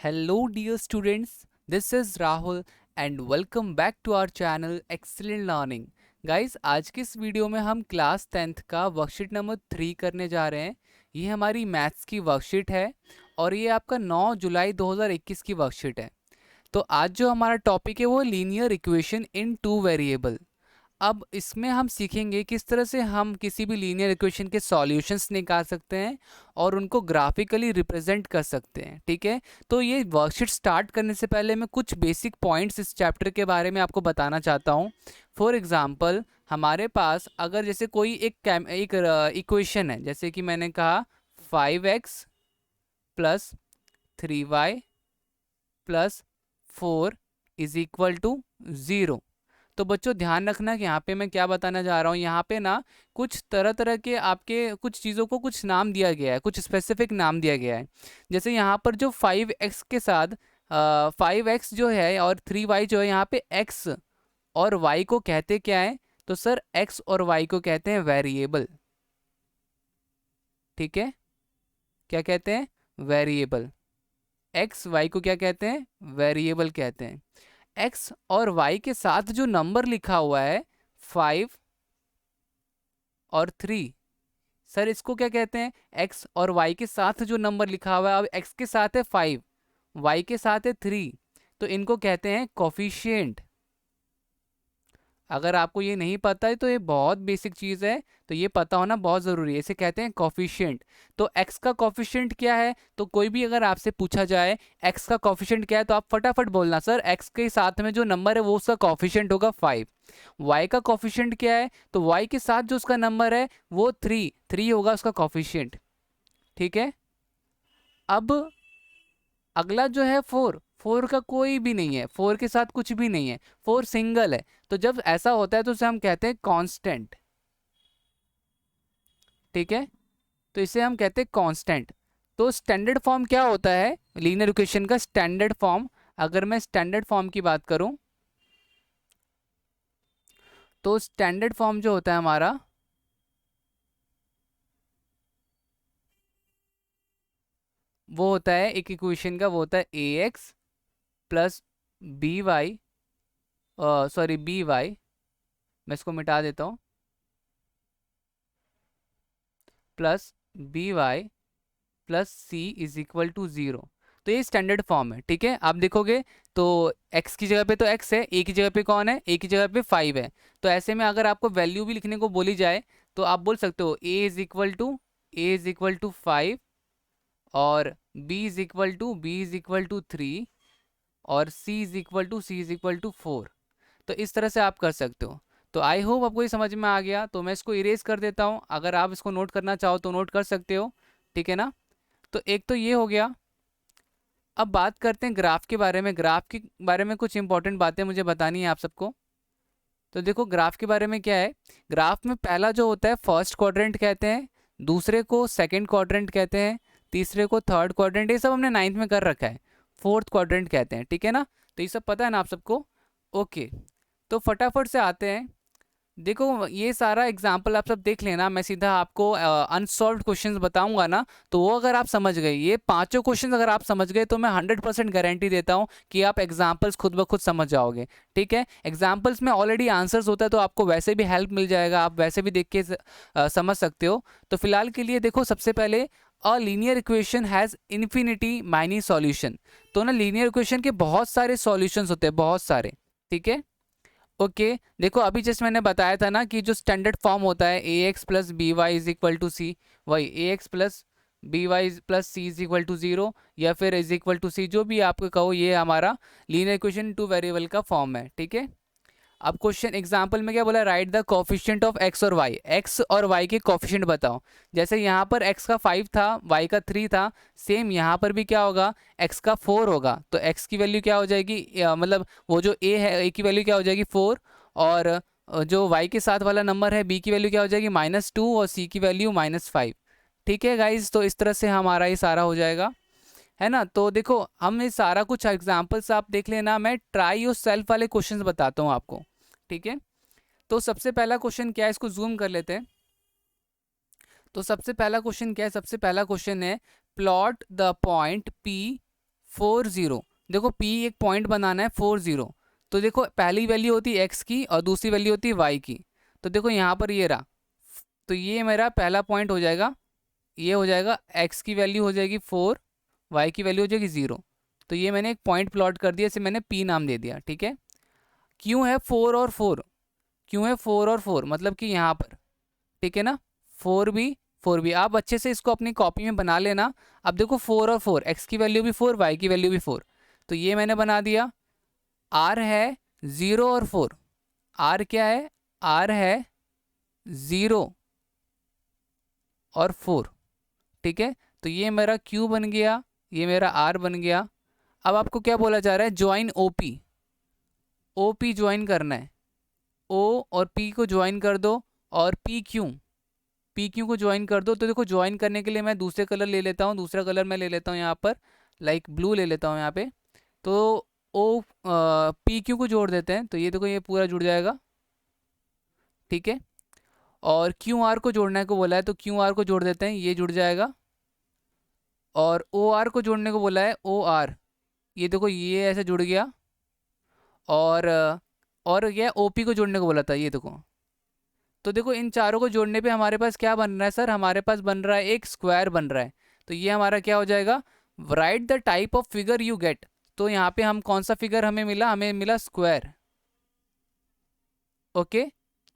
Hello, dear students. This is Rahul and welcome back to our channel Excellent Learning. Guys, आज की इस video में हम class 10th का वर्कशीट नंबर 3 करने जा रहे हैं। ये हमारी मैथ्स की वर्कशीट है और ये आपका 9 जुलाई 2021 की वर्कशीट है। तो आज जो हमारा टॉपिक है वो linear equation in two variable. अब इसमें हम सीखेंगे किस तरह से हम किसी भी लीनियर इक्वेशन के सॉल्यूशंस निकाल सकते हैं और उनको ग्राफिकली रिप्रेजेंट कर सकते हैं। ठीक है, तो ये वर्कशीट स्टार्ट करने से पहले मैं कुछ बेसिक पॉइंट्स इस चैप्टर के बारे में आपको बताना चाहता हूँ। फॉर एग्जांपल, हमारे पास अगर जैसे कोई एक इक्वेशन है, जैसे कि मैंने कहा 5x plus 3y plus 4 is equal to 0। तो बच्चों ध्यान रखना कि यहाँ पे मैं क्या बताना जा रहा हूँ। यहाँ पे ना कुछ तरह तरह के आपके कुछ चीज़ों को कुछ नाम दिया गया है, कुछ स्पेसिफिक नाम दिया गया है। जैसे यहाँ पर जो 5x के साथ 5x जो है और 3y जो है, यहाँ पे x और y को कहते क्या है? तो सर x और y को कहते हैं वेरिएबल। ठीक है, क्या कहते हैं? वेरिएबल। x y को क्या कहते हैं? वेरिएबल कहते हैं। x और y के साथ जो नंबर लिखा हुआ है 5 और 3, सर इसको क्या कहते हैं? x और y के साथ जो नंबर लिखा हुआ है, अब x के साथ है 5, y के साथ है 3, तो इनको कहते हैं कोफिशिएंट। अगर आपको ये नहीं पता है तो ये बहुत बेसिक चीज़ है, तो ये पता होना बहुत ज़रूरी है। इसे कहते हैं कोफिशिएंट। तो x का कोफिशिएंट क्या है? तो कोई भी अगर आपसे पूछा जाए x का कोफिशिएंट क्या है, तो आप फटाफट बोलना सर x के साथ में जो नंबर है वो उसका कोफिशिएंट होगा 5। y का कोफिशिएंट क्या है? तो y के साथ जो उसका नंबर है वो 3 होगा उसका कोफिशिएंट। ठीक है, अब अगला जो है 4 का कोई भी नहीं है, 4 के साथ कुछ भी नहीं है, 4 सिंगल है। तो जब ऐसा होता है तो उसे हम कहते हैं कांस्टेंट। ठीक है, तो इसे हम कहते हैं कांस्टेंट। तो स्टैंडर्ड फॉर्म क्या होता है लीनियर इक्वेशन का? स्टैंडर्ड फॉर्म, अगर मैं स्टैंडर्ड फॉर्म की बात करूं तो स्टैंडर्ड फॉर्म जो होता है हमारा, वो होता है एक इक्वेशन का, वो होता है a x plus b y, sorry b y, मैं इसको मिटा देता हूँ, plus b y plus c is equal to 0। तो ये स्टैंडर्ड फॉर्म है। ठीक है, आप देखोगे तो x की जगह पे तो x है, a की जगह पे कौन है? a की जगह पे 5 है। तो ऐसे में अगर आपको वैल्यू भी लिखने को बोली जाए तो आप बोल सकते हो a इज इक्वल टू 5 और b इज इक्वल टू 3 और c इज इक्वल टू 4। तो इस तरह से आप कर सकते हो। तो आई होप आपको ये समझ में आ गया। तो मैं इसको इरेज कर देता हूँ, अगर आप इसको नोट करना चाहो तो नोट कर सकते हो। ठीक है ना? तो एक तो ये हो गया। अब बात करते हैं ग्राफ के बारे में। ग्राफ के बारे में कुछ इंपॉर्टेंट बातें मुझे बतानी है आप सबको। तो देखो ग्राफ के बारे में क्या है। ग्राफ में पहला जो होता है फर्स्ट क्वाड्रेंट कहते हैं, दूसरे को सेकंड क्वाड्रेंट कहते हैं, तीसरे को थर्ड क्वाड्रेंट, ये सब हमने नाइन्थ में कर रखा है, फोर्थ क्वाड्रेंट कहते हैं। ठीक है ना? तो ये सब पता है ना आप सबको? ओके, तो फटाफट से आते हैं। देखो ये सारा एग्जाम्पल आप सब देख लेना, मैं सीधा आपको अनसॉल्व्ड क्वेश्चंस बताऊंगा ना, तो वो अगर आप समझ गए, ये पांचों क्वेश्चंस अगर आप समझ गए, तो मैं 100% गारंटी देता हूँ कि आप एग्जाम्पल्स खुद ब खुद समझ जाओगे। ठीक है, एग्जाम्पल्स में ऑलरेडी आंसर्स होता है, तो आपको वैसे भी हेल्प मिल जाएगा, आप वैसे भी देख के समझ सकते हो। तो फिलहाल के लिए देखो, सबसे पहले a linear equation has infinity many solution. तो ना लीनियर इक्वेशन के बहुत सारे सॉल्यूशंस होते हैं, बहुत सारे। ठीक है, ओके देखो अभी जस्ट मैंने बताया था ना कि जो स्टैंडर्ड फॉर्म होता है a x plus b y is equal to c, वही a x plus b y plus c is equal to 0 या फिर इज इक्वल टू सी, जो भी आपको कहो, ये हमारा लीनियर इक्वेशन टू वेरिएबल का फॉर्म है। ठीक है, अब क्वेश्चन एग्जांपल में क्या बोला? Right the coefficient of x और वाई। एक्स और वाई के कोफिशिएंट बताओ। जैसे यहाँ पर एक्स का 5 था, वाई का 3 था, सेम यहाँ पर भी क्या होगा? एक्स का 4 होगा। तो एक्स की वैल्यू क्या हो जाएगी, मतलब वो जो ए है, ए की वैल्यू क्या हो जाएगी? 4। और जो वाई के साथ वाला नंबर है, बी की वैल्यू क्या हो जाएगी? -2 और सी की वैल्यू -5। ठीक है गाइज, तो इस तरह से हमारा ये सारा हो जाएगा, है ना? तो देखो हम ये सारा कुछ एग्जाम्पल्स आप देख लेना, मैं ट्राई योर सेल्फ वाले क्वेश्चंस बताता हूँ आपको। ठीक है, तो सबसे पहला क्वेश्चन क्या है, इसको जूम कर लेते हैं। तो सबसे पहला क्वेश्चन क्या है? सबसे पहला क्वेश्चन है प्लॉट द पॉइंट P 40, देखो P एक पॉइंट बनाना है 40, तो देखो पहली वैल्यू होती है x की और दूसरी वैल्यू होती है y की। तो देखो यहाँ पर ये रहा, तो ये मेरा पहला पॉइंट हो जाएगा, ये हो जाएगा x की वैल्यू हो जाएगी 4, y की वैल्यू हो जाएगी 0। तो ये मैंने एक पॉइंट प्लॉट कर दिया, इसे मैंने P नाम दे दिया, ठीक है। क्यों है 4 और 4, क्यों है 4 और 4, मतलब कि यहाँ पर, ठीक है ना, 4 भी आप अच्छे से इसको अपनी कॉपी में बना लेना। अब देखो 4 और 4, x की वैल्यू भी 4, y की वैल्यू भी 4, तो ये मैंने बना दिया। r है 0 और 4, r क्या है, r है 0 और 4, ठीक है। तो ये मेरा q बन गया, ये मेरा r बन गया। अब आपको क्या बोला जा रहा है, ज्वाइन OP, OP ज्वाइन करना है, O और P को ज्वाइन कर दो, और PQ को ज्वाइन कर दो। तो देखो ज्वाइन करने के लिए मैं दूसरे कलर ले लेता हूँ, दूसरा कलर मैं ले लेता हूँ यहाँ पर, लाइक ब्लू ले लेता हूँ यहाँ पे। तो PQ को जोड़ देते हैं, तो ये देखो ये पूरा जुड़ जाएगा, ठीक है। और QR को जोड़ने को बोला है, तो QR को जोड़ देते हैं, ये जुड़ जाएगा। और OR को जोड़ने को बोला है, OR, ये देखो ये ऐसे जुड़ गया। और क्या, OP को जोड़ने को बोला था, ये देखो। तो देखो इन चारों को जोड़ने पे हमारे पास क्या बन रहा है सर, हमारे पास बन रहा है एक स्क्वायर बन रहा है। तो ये हमारा क्या हो जाएगा, right the type of figure you get. तो यहाँ पे हम कौन सा फिगर हमें मिला, हमें मिला स्क्वायर, ओके।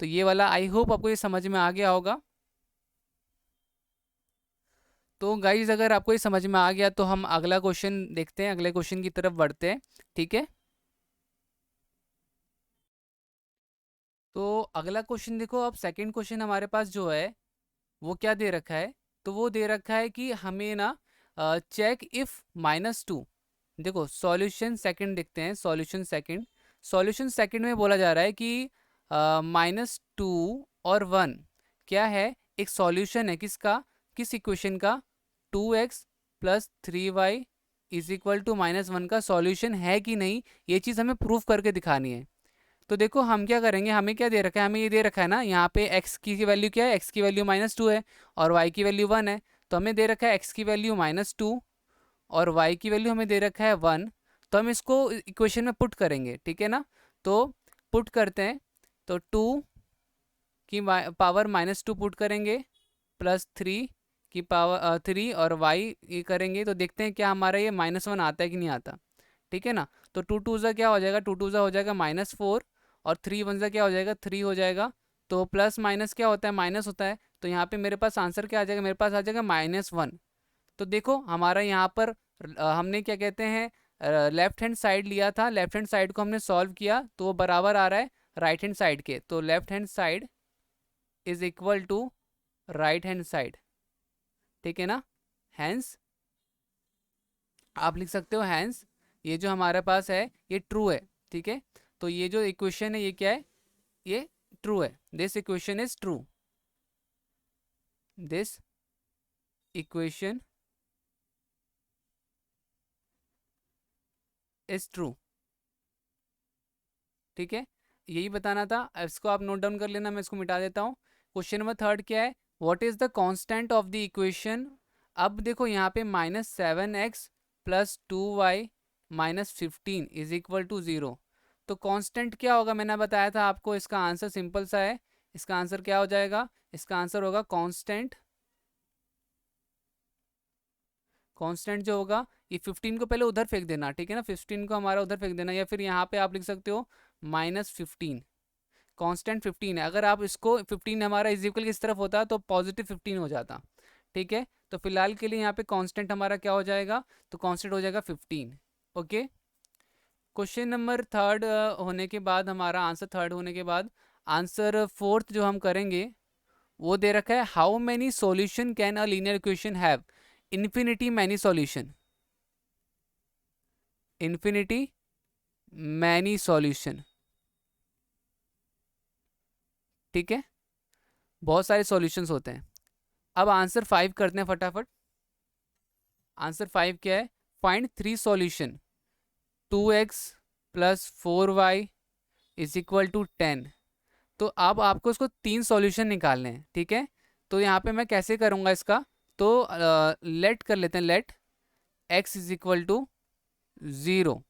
तो ये वाला आई होप आपको ये समझ में आ गया होगा। तो गाइज अगर आपको ये समझ में आ गया तो हम अगला क्वेश्चन देखते हैं, अगले क्वेश्चन की तरफ बढ़ते हैं, ठीक है। तो अगला क्वेश्चन देखो, अब सेकंड क्वेश्चन हमारे पास जो है वो क्या दे रखा है, तो वो दे रखा है कि हमें ना चेक इफ -2, देखो सॉल्यूशन सेकंड देखते हैं, सॉल्यूशन सेकंड में बोला जा रहा है कि -2 और 1 क्या है, एक सॉल्यूशन है किसका, किस इक्वेशन का, 2x + 3y = -1 का सॉल्यूशन है कि नहीं, ये चीज़ हमें प्रूफ करके दिखानी है। तो देखो हम क्या करेंगे, हमें क्या दे रखा है, हमें ये दे रखा है ना, यहाँ पे x की वैल्यू क्या है, x की वैल्यू -2 है और y की वैल्यू 1 है। तो हमें दे रखा है x की वैल्यू -2 और y की वैल्यू हमें दे रखा है 1। तो हम इसको इक्वेशन में पुट करेंगे, ठीक है ना। तो पुट करते हैं, तो 2 की पावर -2 पुट करेंगे, +3 की पावर 3 और y ये करेंगे, तो देखते हैं क्या हमारा ये -1 आता है कि नहीं आता, ठीक है ना। तो 2 2 ज़ा क्या हो जाएगा, 2 2 ज़ा हो जाएगा -4 और 3 1 ज़ा क्या हो जाएगा, 3 हो जाएगा। तो प्लस माइनस क्या होता है, माइनस होता है। तो यहाँ पे मेरे पास आंसर क्या आ जाएगा, मेरे पास आ जाएगा -1। तो देखो हमारा यहाँ पर हमने क्या कहते हैं, लेफ्ट हैंड साइड लिया था, लेफ्ट हैंड साइड को हमने सॉल्व किया तो वो बराबर आ रहा है राइट हैंड साइड के। तो left hand side is equal to right hand side, ठीक है ना। हैंस आप लिख सकते हो, हैंस ये जो हमारे पास है ये ट्रू है, ठीक है। तो ये जो इक्वेशन है ये क्या है, ये ट्रू है, this equation is true, this equation is true, ठीक है। यही बताना था, इसको आप नोट डाउन कर लेना, मैं इसको मिटा देता हूँ। क्वेश्चन नंबर 3 क्या है, what is the constant of the equation. अब देखो यहाँ पे -7x + 2y - 15 = 0। तो कांस्टेंट क्या होगा, मैंने बताया था आपको, इसका आंसर सिंपल सा है। इसका आंसर क्या हो जाएगा, इसका आंसर होगा कांस्टेंट, कांस्टेंट जो होगा, ये 15 को पहले उधर फेंक देना, ठीक है ना, 15 को हमारा उधर फेंक देना, या फिर यहाँ पे आप लिख सकते हो -15। कांस्टेंट 15 है, अगर आप इसको 15 हमारा इजिकल किस तरफ होता तो +15 हो जाता, ठीक है। तो फिलहाल के लिए यहाँ पे कांस्टेंट हमारा क्या हो जाएगा, तो कांस्टेंट हो जाएगा 15, ओके। क्वेश्चन नंबर 3 होने के बाद, हमारा आंसर 3 होने के बाद आंसर 4 जो हम करेंगे वो दे रखा है, how many solution can a linear equation have, infinity many solution, infinity many solution, ठीक है, बहुत सारे सॉल्यूशंस होते हैं। अब आंसर 5 करते हैं फटाफट। आंसर 5 क्या है, फाइंड 3 सॉल्यूशन 2x + 4y = 10। तो अब आपको इसको 3 सॉल्यूशन निकालने हैं, ठीक है। तो यहाँ पे मैं कैसे करूँगा इसका, तो लेट कर लेते हैं, लेट x = ज़ीरो।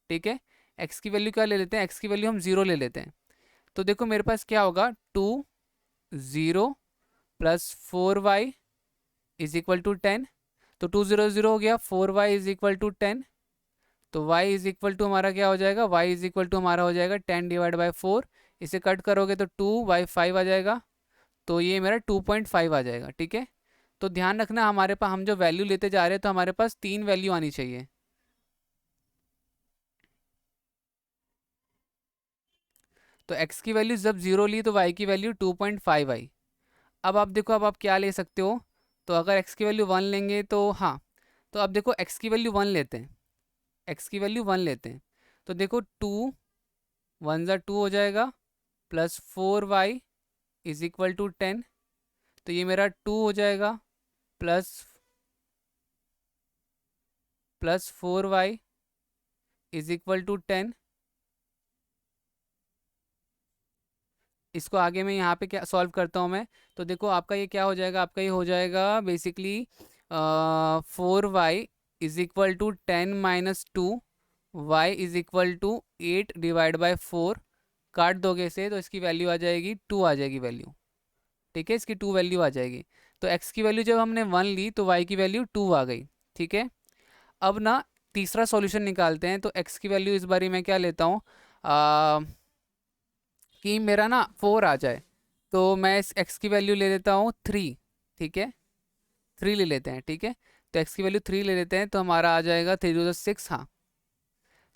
ठीक है, एक्स की वैल्यू क्या ले लेते हैं, एक्स की वैल्यू हम ज़ीरो ले लेते हैं। तो देखो मेरे पास क्या होगा, 2 0 plus 4y is equal to 10। तो 2 0 0 हो गया, 4y इज इक्वल टू 10। तो y इज इक्वल टू हमारा क्या हो जाएगा, y इज इक्वल टू हमारा हो जाएगा 10 डिवाइड बाई 4। इसे कट करोगे तो 2/5 आ जाएगा। तो ये मेरा 2.5 आ जाएगा। ठीक है, तो ध्यान रखना हमारे पास हम जो वैल्यू लेते जा रहे हैं तो हमारे पास 3 वैल्यू आनी चाहिए। तो x की वैल्यू जब 0 ली तो y की वैल्यू 2.5 आई। अब आप देखो, अब आप क्या ले सकते हो, तो अगर x की वैल्यू 1 लेंगे तो हाँ, तो अब देखो x की वैल्यू 1 लेते हैं, x की वैल्यू 1 लेते हैं। तो देखो 2 1 ज़ा 2 हो जाएगा, plus 4y is equal to 10। तो ये मेरा 2 हो जाएगा, plus plus 4y is equal to 10। इसको आगे मैं यहाँ पे क्या सॉल्व करता हूँ मैं, तो देखो आपका ये क्या हो जाएगा, आपका ये हो जाएगा basically 4y is equal to 10 - 2, y is equal to 8 divide by 4। काट दोगे इसे तो इसकी वैल्यू आ जाएगी 2 आ जाएगी वैल्यू। ठीक है, इसकी 2 वैल्यू आ जाएगी। तो x की वैल्यू जब हमने 1 ली तो y की वैल्यू 2 आ गई। ठीक है, अब ना तीसरा सॉल्यूशन निकालते हैं। तो x की वैल्यू इस बारी मैं क्या लेता हूँ, कि मेरा ना 4 आ जाए, तो मैं इस x की वैल्यू ले लेता हूँ 3। ठीक है, 3 ले लेते हैं। ठीक है, तो x की वैल्यू 3 ले लेते हैं, तो हमारा आ जाएगा 3 × 6। हाँ,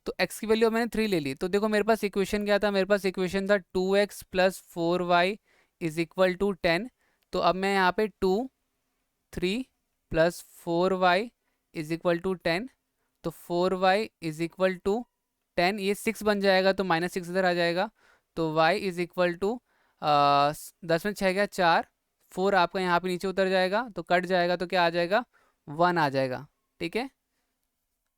तो x की वैल्यू मैंने 3 ले ली। तो देखो मेरे पास इक्वेशन क्या था, मेरे पास इक्वेशन था 2x plus 4y is equal to 10। तो अब मैं यहाँ पे 3 plus 4y is equal to 10। तो 4y इज इक्वल टू 10, ये 6 बन जाएगा, तो -6 इधर आ जाएगा। तो y इज इक्वल टू 10 में 6 गया 4, 4 आपका यहाँ पे नीचे उतर जाएगा तो कट जाएगा, तो क्या आ जाएगा, 1 आ जाएगा। ठीक है,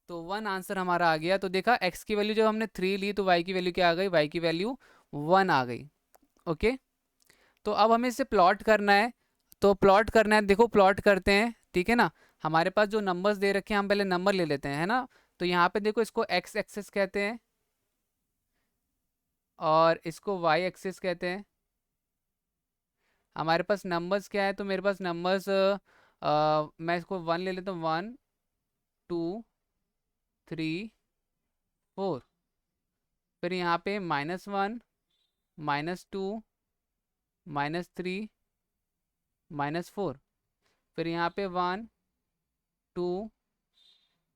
तो 1 आंसर हमारा आ गया। तो देखा x की वैल्यू जब हमने 3 ली तो y की वैल्यू क्या आ गई, y की वैल्यू 1 आ गई। ओके, तो अब हमें इसे प्लॉट करना है। तो प्लॉट करना है, देखो प्लॉट करते हैं। ठीक है ना, हमारे पास जो नंबर्स दे रखे हैं हम पहले नंबर ले लेते हैं, है ना। तो यहाँ पे देखो इसको x एक्सिस कहते हैं और इसको y एक्सिस कहते हैं। हमारे पास नंबर्स क्या है, तो मेरे पास नंबर्स मैं इसको 1 ले लेता हूँ, 1 2 3 4। फिर यहाँ पे -1 -2 -3 -4। फिर यहाँ पे 1 2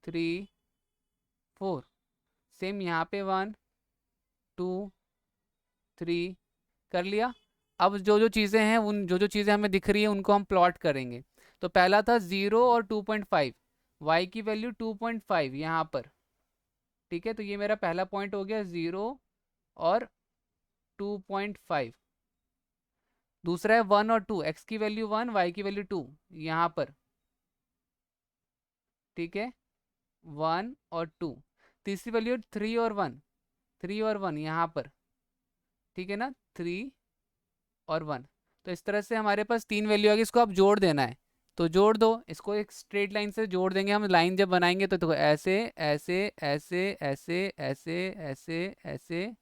3 4। सेम यहाँ पे 1 2 3 कर लिया। अब जो जो चीज़ें हैं, उन जो जो चीज़ें हमें दिख रही है उनको हम प्लॉट करेंगे। तो पहला था 0 और 2.5, y की वैल्यू 2.5 यहाँ पर। ठीक है, तो ये मेरा पहला पॉइंट हो गया 0 और 2.5। दूसरा है 1 और 2, x की वैल्यू 1 y की वैल्यू 2 यहाँ पर। ठीक है, 1 और 2। तीसरी वैल्यू 3 और 1, 3 और 1 यहाँ पर। ठीक है ना, 3 और 1। तो इस तरह से हमारे पास 3 वैल्यू आ गई, इसको आप जोड़ देना है। तो जोड़ दो इसको, एक स्ट्रेट लाइन से जोड़ देंगे हम। लाइन जब बनाएंगे तो देखो ऐसे ऐसे ऐसे ऐसे ऐसे ऐसे ऐसे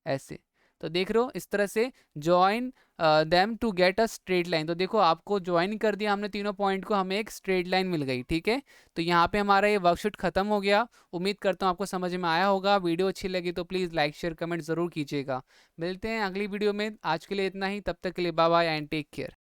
ऐसे। तो देख रहे हो इस तरह से join them to get a straight line. तो देखो आपको ज्वाइन कर दिया हमने तीनों पॉइंट को, हमें एक स्ट्रेट लाइन मिल गई। ठीक है, तो यहाँ पे हमारा ये वर्कशीट खत्म हो गया। उम्मीद करता हूँ आपको समझ में आया होगा। वीडियो अच्छी लगी तो प्लीज़ लाइक शेयर कमेंट ज़रूर कीजिएगा। मिलते हैं अगली वीडियो में, आज के लिए इतना ही। तब तक के लिए bye bye and take care.